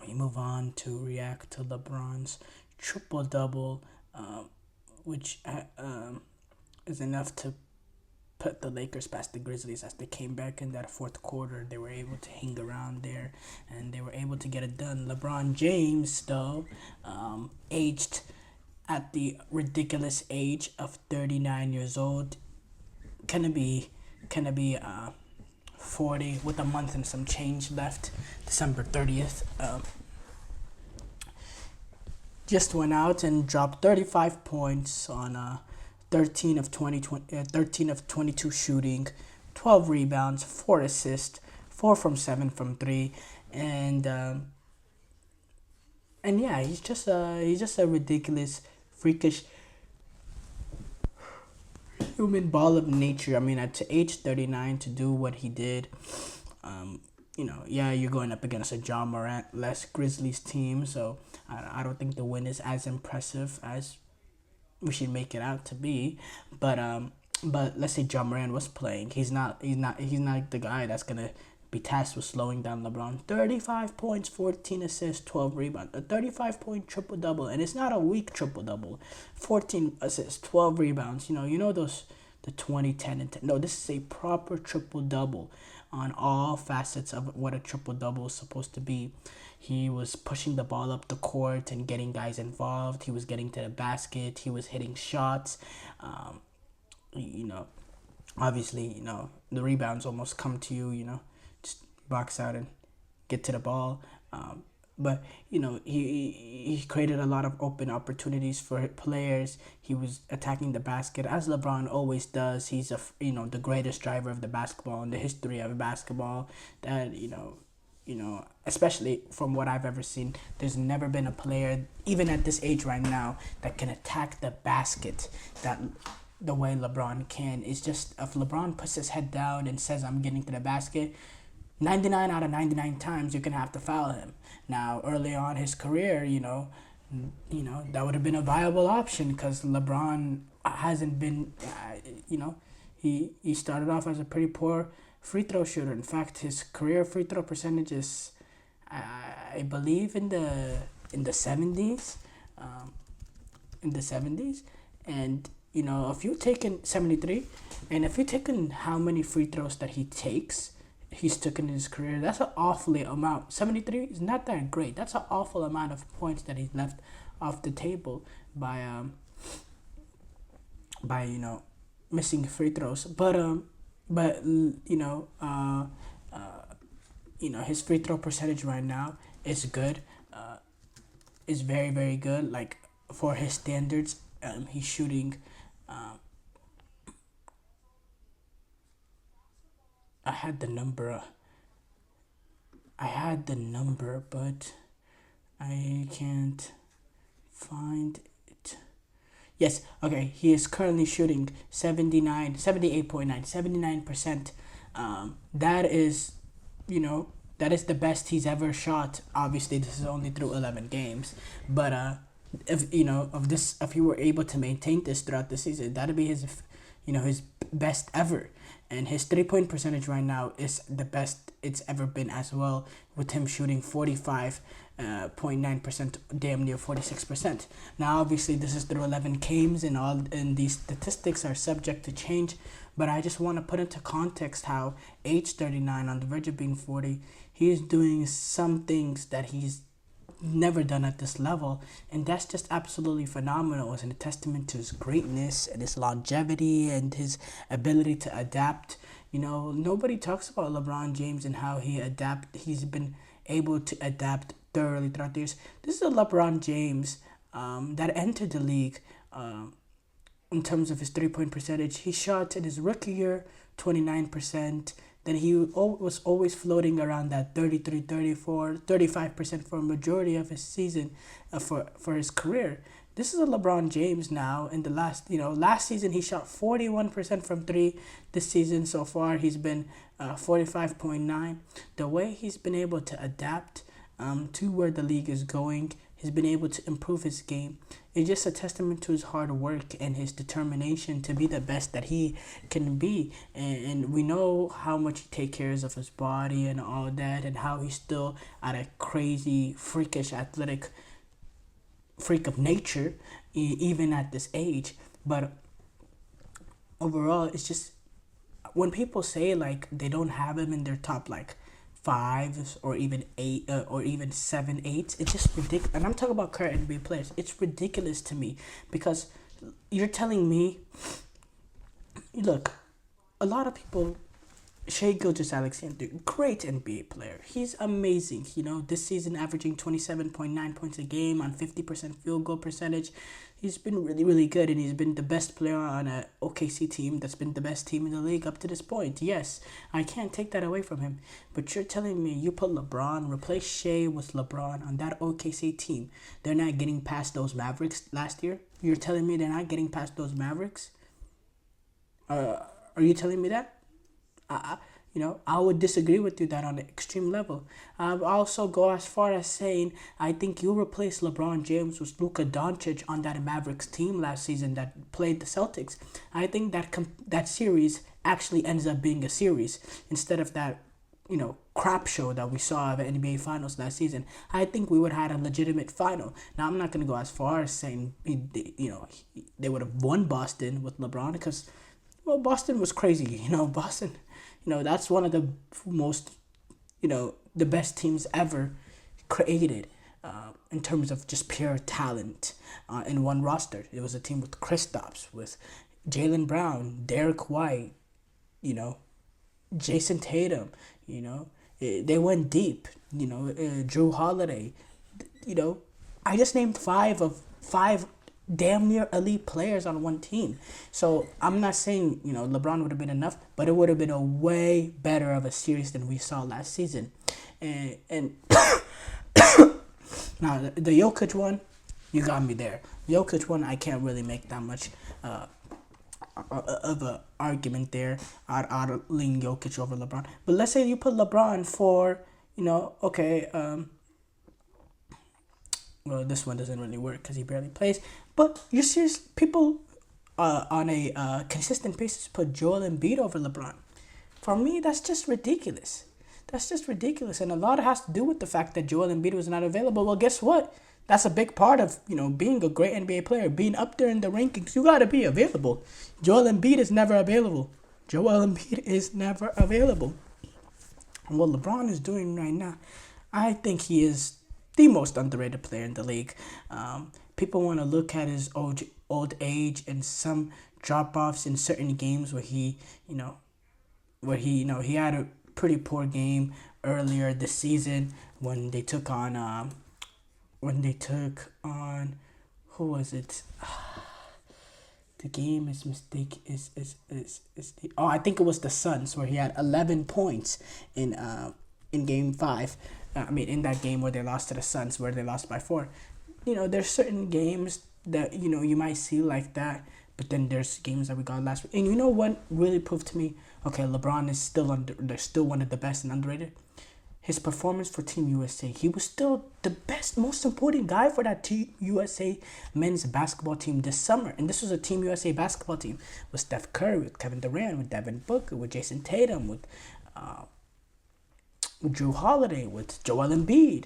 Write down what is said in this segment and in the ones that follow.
We move on to react to LeBron's triple double, which is enough to put the Lakers past the Grizzlies as they came back in that fourth quarter. They were able to hang around there and they were able to get it done. LeBron James, though, aged at the ridiculous age of 39 years old, gonna be 40 with a month and some change left. December 30th. Just went out and dropped 35 points on 13 of 22 shooting, 12 rebounds, 4 assists, 4 from 7 from 3, and yeah, he's just a ridiculous, freakish human ball of nature. I mean, at age 39 to do what he did, yeah, you're going up against a John Morant less Grizzlies team, so I don't think the win is as impressive as we should make it out to be. But let's say John Moran was playing. He's not the guy that's gonna be tasked with slowing down LeBron. 35 points, 14 assists, 12 rebounds. A 35-point triple double, and it's not a weak triple double. 14 assists, 12 rebounds. You know those the 20, 10, and 10. No, this is a proper triple double on all facets of what a triple double is supposed to be. He was pushing the ball up the court and getting guys involved. He was getting to the basket. He was hitting shots. Um, you know, obviously, the rebounds almost come to you. Just box out and get to the ball. But he created a lot of open opportunities for players. He was attacking the basket as LeBron always does. He's the greatest driver of the basketball in the history of basketball. That especially from what I've ever seen, there's never been a player, even at this age right now, that can attack the basket that the way LeBron can. It's just if LeBron puts his head down and says, "I'm getting to the basket," 99 out of 99 times you're gonna have to foul him. Now, early on his career, that would have been a viable option because LeBron hasn't been, he started off as a pretty poor free throw shooter. In fact, his career free throw percentage is, I believe, in the 70s, in the 70s, and if you taken 73, and if you taken how many free throws that he's taken in his career, that's an awfully amount. 73 is not that great. That's an awful amount of points that he's left off the table by missing free throws. But his free throw percentage right now is good. Is very very good. Like for his standards, he's shooting. Um, I had the number. I had the number, but I can't find it. Yes, okay. He is currently shooting 78.9, 79%. That is, that is the best he's ever shot. Obviously, this is only through 11 games, but if he were able to maintain this throughout the season, that'd be his best ever. And his 3-point percentage right now is the best it's ever been as well, with him shooting 45.9%, damn near 46%. Now, obviously, this is through 11 games, and these statistics are subject to change. But I just want to put into context how age 39, on the verge of being 40, he is doing some things that he's never done at this level, and that's just absolutely phenomenal. It's a testament to his greatness and his longevity and his ability to adapt. Nobody talks about LeBron James and how he's been able to adapt thoroughly throughout the years. This is a LeBron James that entered the league. In terms of his 3-point percentage, he shot in his rookie year 29%. Then he was always floating around that 33, 34, 35% for a majority of his season, for his career. This is a LeBron James now. In the last season he shot 41% from three. This season so far he's been 45.9. The way he's been able to adapt to where the league is going he's been able to improve his game. It's just a testament to his hard work and his determination to be the best that he can be. And we know how much he takes care of his body and all that, and how he's still at a crazy, freakish, athletic freak of nature, even at this age. But overall, it's just when people say like they don't have him in their top like fives or even eight or even 7, 8, it's just ridiculous. And I'm talking about current NBA players. It's ridiculous to me because you're telling me, look, a lot of people. Shai Gilgeous-Alexander, great NBA player. He's amazing. This season averaging 27.9 points a game on 50% field goal percentage. He's been really, really good, and he's been the best player on a OKC team that's been the best team in the league up to this point. Yes, I can't take that away from him. But you're telling me you put LeBron, replace Shai with LeBron on that OKC team. They're not getting past those Mavericks last year? You're telling me they're not getting past those Mavericks? Are you telling me that? I would disagree with you that on an extreme level. I would also go as far as saying I think you replace LeBron James with Luka Doncic on that Mavericks team last season that played the Celtics. I think that series actually ends up being a series instead of that crap show that we saw of the NBA Finals last season. I think we would have had a legitimate final. Now I'm not gonna go as far as saying they would have won Boston with LeBron because Boston was crazy. Boston. That's one of the most, the best teams ever created in terms of just pure talent in one roster. It was a team with Kristaps, with Jaylen Brown, Derek White, Jason Tatum, they went deep, Drew Holiday, I just named five damn near elite players on one team. So I'm not saying, LeBron would have been enough, but it would have been a way better of a series than we saw last season. And now the Jokic one, you got me there. Jokic one, I can't really make that much of a argument there. I'd lean Jokic over LeBron. But let's say you put LeBron for, well, this one doesn't really work because he barely plays. But you're serious? People on a consistent basis put Joel Embiid over LeBron. For me, that's just ridiculous. That's just ridiculous. And a lot has to do with the fact that Joel Embiid was not available. Well, guess what? That's a big part of, being a great NBA player. Being up there in the rankings, you got to be available. Joel Embiid is never available. Joel Embiid is never available. And what LeBron is doing right now, I think he is the most underrated player in the league. People want to look at his old age and some drop-offs in certain games where he had a pretty poor game earlier this season when they took on who was it? The game is mistake is the I think it was the Suns where he had 11 points in game 5. In that game where they lost to the Suns, where they lost by 4. There's certain games that, you might see like that, but then there's games that we got last week. And you know what really proved to me, okay, LeBron is they're still one of the best and underrated? His performance for Team USA. He was still the best, most important guy for that Team USA men's basketball team this summer. And this was a Team USA basketball team with Steph Curry, with Kevin Durant, with Devin Booker, with Jason Tatum, with Drew Holiday, with Joel Embiid,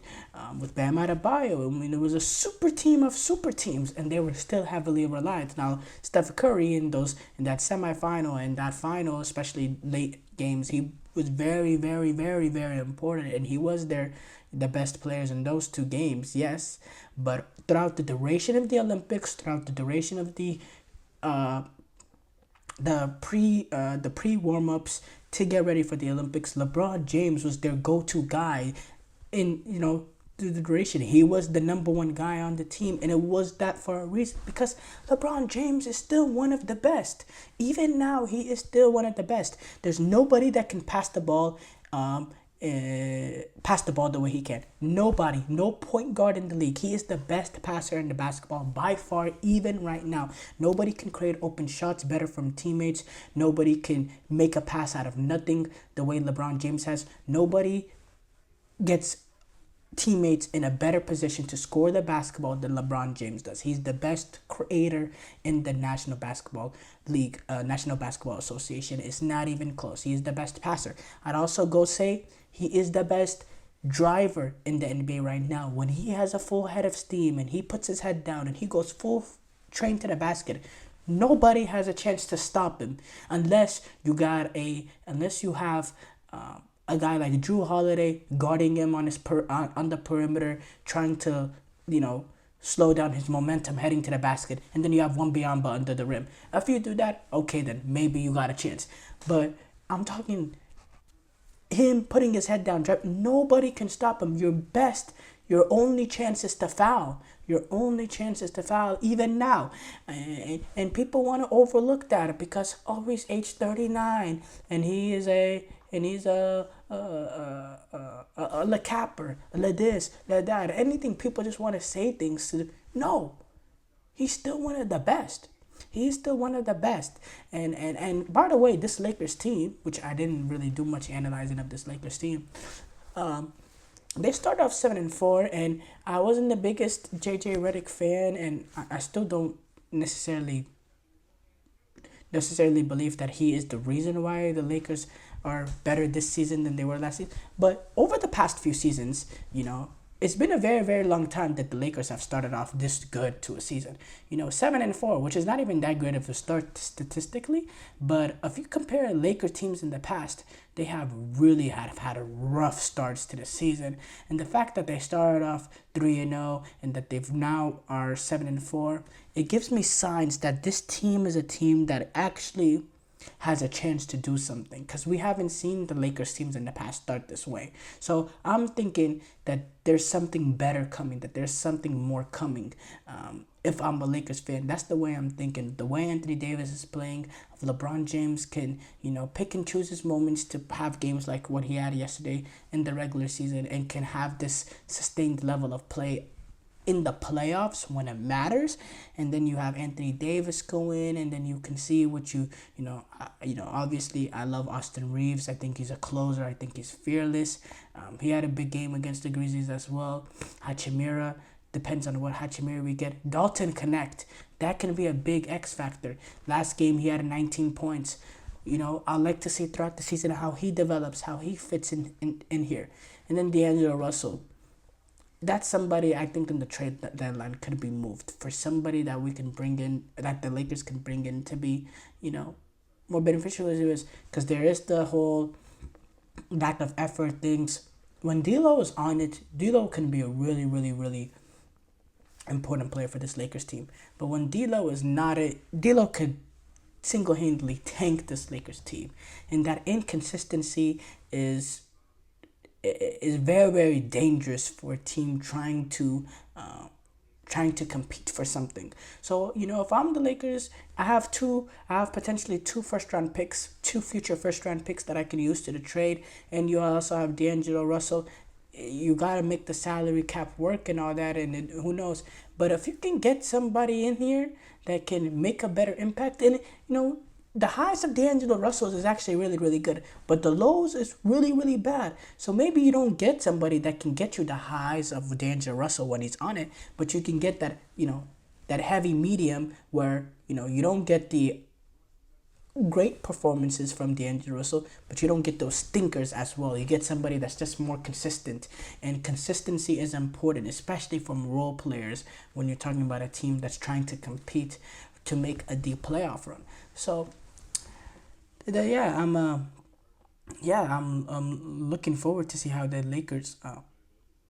with Bam Adebayo. It was a super team of super teams, and they were still heavily reliant. Now, Steph Curry in that semifinal and that final, especially late games, he was very, very, very, very important, and he was the best players in those 2 games, yes. But throughout the duration of the Olympics, throughout the duration of the pre warm-ups to get ready for the Olympics, LeBron James was their go-to guy in, through the duration. He was the number 1 guy on the team, and it was that for a reason, because LeBron James is still one of the best. Even now, he is still one of the best. There's nobody that can pass the ball the way he can. Nobody, no point guard in the league. He is the best passer in the basketball by far, even right now. Nobody can create open shots better from teammates. Nobody can make a pass out of nothing the way LeBron James has. Nobody gets teammates in a better position to score the basketball than LeBron James does. He's the best creator in the National Basketball League, National Basketball Association. It's not even close. He's the best passer. I'd also go say he is the best driver in the NBA right now. When he has a full head of steam and he puts his head down and he goes full train to the basket, nobody has a chance to stop him unless you have a guy like Drew Holiday guarding him on the perimeter, trying to slow down his momentum heading to the basket, and then you have one Biamba under the rim. If you do that, okay, then maybe you got a chance. But I'm talking him putting his head down, nobody can stop him. Your only chance is to foul. Your only chance is to foul, even now. And people want to overlook that because he's age 39 and he's a la capper, la this, la that. Anything, people just want to say things. No, he's still one of the best. He's still one of the best. And by the way, this Lakers team, which I didn't really do much analyzing of this Lakers team, they started off 7-4, and I wasn't the biggest JJ Redick fan, and I still don't necessarily believe that he is the reason why the Lakers are better this season than they were last season. But over the past few seasons, it's been a very, very long time that the Lakers have started off this good to a season. 7-4, which is not even that great of a start statistically. But if you compare Lakers teams in the past, they have really had a rough starts to the season. And the fact that they started off 3-0 and that they've now are 7-4, it gives me signs that this team is a team that actually has a chance to do something, because we haven't seen the Lakers teams in the past start this way. So I'm thinking that there's something better coming, that there's something more coming. If I'm a Lakers fan, that's the way I'm thinking. The way Anthony Davis is playing, if LeBron James can, pick and choose his moments to have games like what he had yesterday in the regular season and can have this sustained level of play in the playoffs when it matters, and then you have Anthony Davis go in, and then you can see what obviously I love Austin Reeves. I think he's a closer. I think he's fearless. He had a big game against the Grizzlies as well. Hachimura, depends on what Hachimura we get. Dalton Connect, that can be a big X factor. Last game he had 19 points. I like to see throughout the season how he develops, how he fits in here. And then D'Angelo Russell, that's somebody I think in the trade deadline could be moved for somebody that we can bring in, that the Lakers can bring in to be, more beneficial as it is, because there is the whole lack of effort things. When D'Lo is on it, D'Lo can be a really, really, really important player for this Lakers team. But when D'Lo is not D'Lo could single-handedly tank this Lakers team, and that inconsistency is very, very dangerous for a team trying to compete for something. So if I'm the Lakers, I have potentially two future first round picks that I can use to the trade, and you also have D'Angelo Russell. You gotta make the salary cap work and all that, and who knows. But if you can get somebody in here that can make a better impact, and the highs of D'Angelo Russell is actually really, really good, but the lows is really, really bad. So maybe you don't get somebody that can get you the highs of D'Angelo Russell when he's on it, but you can get that, that heavy medium where, you don't get the great performances from D'Angelo Russell, but you don't get those stinkers as well. You get somebody that's just more consistent, and consistency is important, especially from role players when you're talking about a team that's trying to compete to make a deep playoff run. So I'm looking forward to see how the Lakers